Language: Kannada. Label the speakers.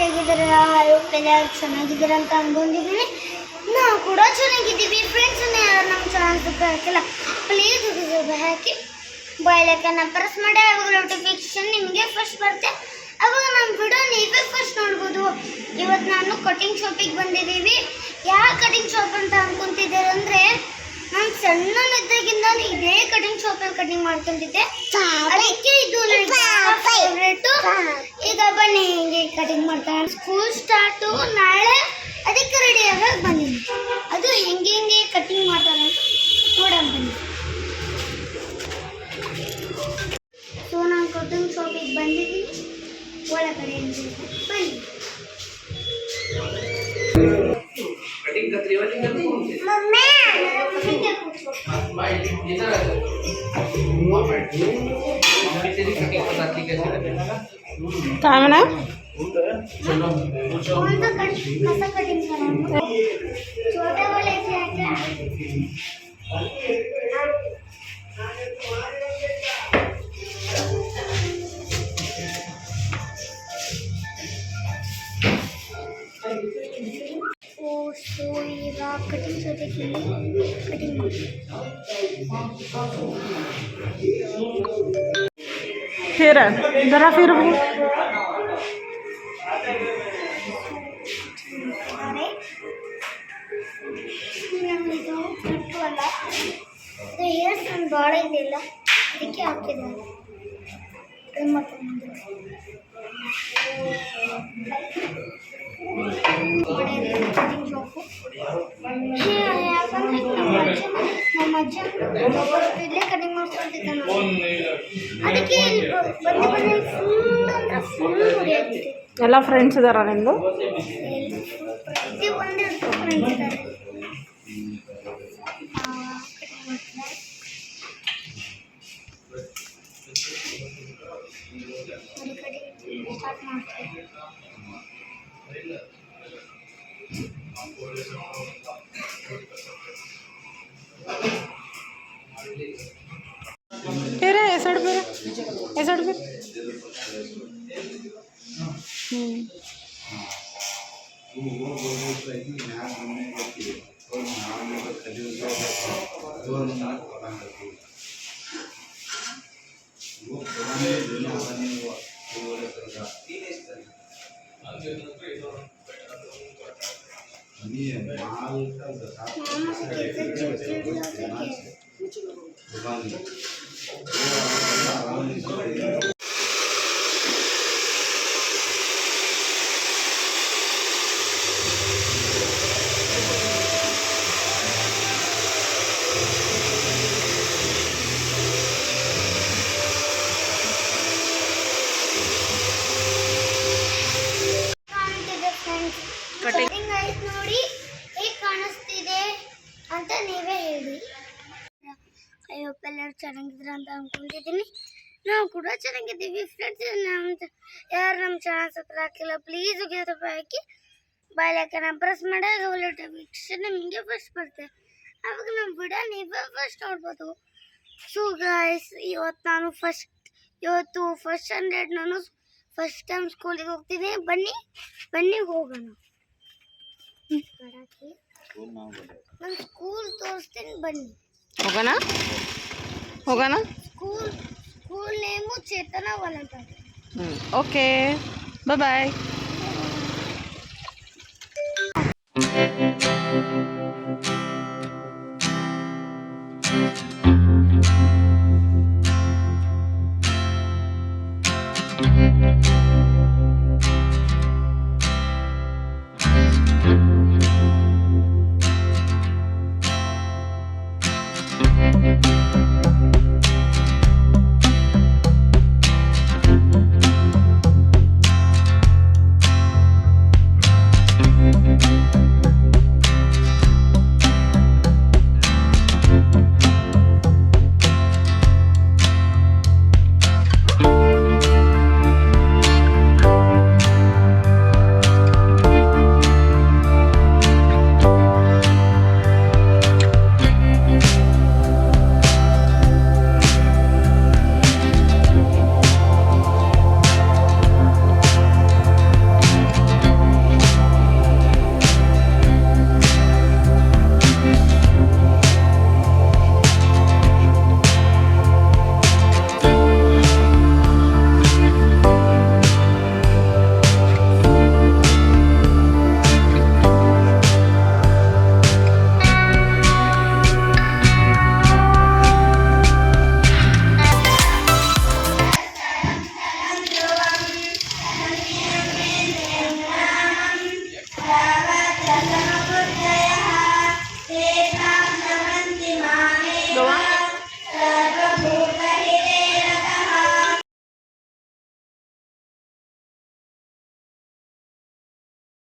Speaker 1: ಹೇಗಿದ್ದೀರಾ? ಎಲ್ಲರೂ ಚೆನ್ನಾಗಿದ್ದೀರಾ ಅಂತ ಅನ್ಕೊಂಡಿದ್ದೀನಿ. ನಾವು ಕೂಡ ಚೆನ್ನಾಗಿದ್ದೀವಿ. ಫ್ರೆಂಡ್ಸನ್ನ ಯಾರು ನಮ್ಮ ಚಾನಲ್ ಸಬ್ಸ್ಕ್ರೈಬ್ ಹಾಕಿಲ್ಲ ಪ್ಲೀಸ್ ಸಬ್ಸ್ಕ್ರೈಬ್ ಹಾಕಿ, ಬಾಯ್ಲೈಕನ್ನ ಪ್ರೆಸ್ ಮಾಡಿ, ಅವಾಗ ನೋಟಿಫಿಕೇಶನ್ ನಿಮಗೆ ಫಸ್ಟ್ ಬರುತ್ತೆ. ಅವಾಗ ನಮ್ಮ ವಿಡಿಯೋ ನೀವೇ ಫಸ್ಟ್ ನೋಡ್ಬೋದು. ಇವತ್ತು ನಾನು ಕಟಿಂಗ್ ಶಾಪಿಗೆ ಬಂದಿದ್ದೀವಿ. ಯಾಕೆ ಕಟಿಂಗ್ ಶಾಪ್ ಅಂತ ಅನ್ಕೊಂತಿದ್ದಾರೆ ಅಂದರೆ, ನಾನು ಸಣ್ಣನಿದ್ದಾಗಿಂದ ಇದೇ ಕಟಿಂಗ್ ಶಾಪಲ್ಲಿ ಕಟಿಂಗ್ ಮಾಡ್ಕೊಂತಿದ್ದೆ. ಅದಕ್ಕೆ ಇದು ನನಗೆ ಫೇವ್ರೇಟು. ಈಗ ಬನ್ನಿ ಹಿಂಗೆ ಕಟಿಂಗ್ ಮಾಡ್ತಾರೆ. ಸ್ಕೂಲ್ ಸ್ಟಾರ್ಟು ನಾಳೆ, ಅದಕ್ಕೆ ರೆಡಿ ಆಗಿ ಬಂದಿದ್ದೀನಿ. ಅದು ಹೆಂಗೆ ಕಟಿಂಗ್ ಮಾಡ್ತಾರೆ ಅಂತ ನೋಡೋಣ ಬನ್ನಿ. ಸೊ ನಾನು ಕಟಿಂಗ್ ಶಾಪಿಗೆ ಬಂದಿದ್ದೀನಿ. ಒಳಗಡೆ ಬನ್ನಿ.
Speaker 2: काय म्हणा
Speaker 1: कसा कटिंग करा? छोट्या वाल्याचे सो ಈಗ ಕಟಿಂಗ್ ಜೊತೆಗೆ ಕಟಿಂಗ್
Speaker 2: फिर जरा फिर
Speaker 1: ನಮ್ಮದು ಕಟ್ಟು ಅಲ್ಲ, ಅದು ಹೇರ್ಸ್ ನನ್ನ ಭಾಳ ಇದೆಯಲ್ಲ, ಅದಕ್ಕೆ ಹಾಕಿದ್ದಾರೆ. ಕಟಿಂಗ್ ಶಾಪು ಯಾಕಂದ್ರೆ ನಮ್ಮ ಅಜ್ಜ ಇಲ್ಲೇ ಕಟಿಂಗ್ ಮಾಡ್ಕೊಳ್ತಿದ್ದ. ಅದಕ್ಕೆ ಬಂದು ಫುಲ್ ಅಂದ್ರೆ ಫುಲ್ ಹೊಡೆಯಾಗ್ತಿದೆ.
Speaker 2: ಎಲ್ಲ ಫ್ರೆಂಡ್ಸ್ ಇದಾರ ನಿಮ್ಮದು?
Speaker 1: ಪ್ರತಿ ಒಂದಿಷ್ಟು ಫ್ರೆಂಡ್ಸ್ ಇದ್ದಾರೆ. ಸ್ಟಾರ್ಟ್ ಮಾಡ್ತೀವಿ.
Speaker 2: फिर ऐसा फिर ಕಟಿಂಗ್ ಆಯ್ತು ನೋಡಿ, ಹೇಗೆ ಕಾಣಿಸ್ತಿದೆ ಅಂತ ನೀವೇ ಹೇಳಿ. ಅಯ್ಯಪ್ಪ ಎಲ್ಲರೂ ಚೆನ್ನಾಗಿದ್ರ ಅಂತ ಅನ್ಕೊಂಡಿದ್ದೀನಿ. ನಾವು ಕೂಡ ಚೆನ್ನಾಗಿದ್ದೀವಿ. ಫ್ರೆಂಡ್ಸ್ ಯಾರು ನಮ್ಮ ಚಾನಲ್ ಸಬ್ಸ್ಕ್ರೈಬ್ ಹಾಕಿಲ್ಲ ಪ್ಲೀಸ್ ಸಬ್ಸ್ಕ್ರೈಬ್ ಹಾಕಿ, ಬಾಯ್ಲೈಕನ್ನ ಪ್ರೆಸ್ ಮಾಡಿ, ನೋಟಿಫಿಕೇಶನ್ ನಿಮಗೆ ಫಸ್ಟ್ ಬರುತ್ತೆ. ಅವಾಗ ನಮ್ಮ ವಿಡಿಯೋ ನೀವೇ ಫಸ್ಟ್ ನೋಡ್ಬೋದು. ಸೊ ಗೈಸ್, ಇವತ್ತು ಫಸ್ಟ್ ಸ್ಟ್ಯಾಂಡರ್ಡ್, ನಾನು ಫಸ್ಟ್ ಟೈಮ್ ಸ್ಕೂಲಿಗೆ ಹೋಗ್ತೀನಿ. ಬನ್ನಿ ಹೋಗೋಣ. ನಾನು ಸ್ಕೂಲ್ ತೋರಿಸ್ತೀನಿ, ಬನ್ನಿ ಹೋಗೋಣ.
Speaker 1: ಸ್ಕೂಲ್ ನೇಮು ಚೇತನ ವಾಲಂಟರಿ.
Speaker 2: ಓಕೆ, ಬಾಯ್.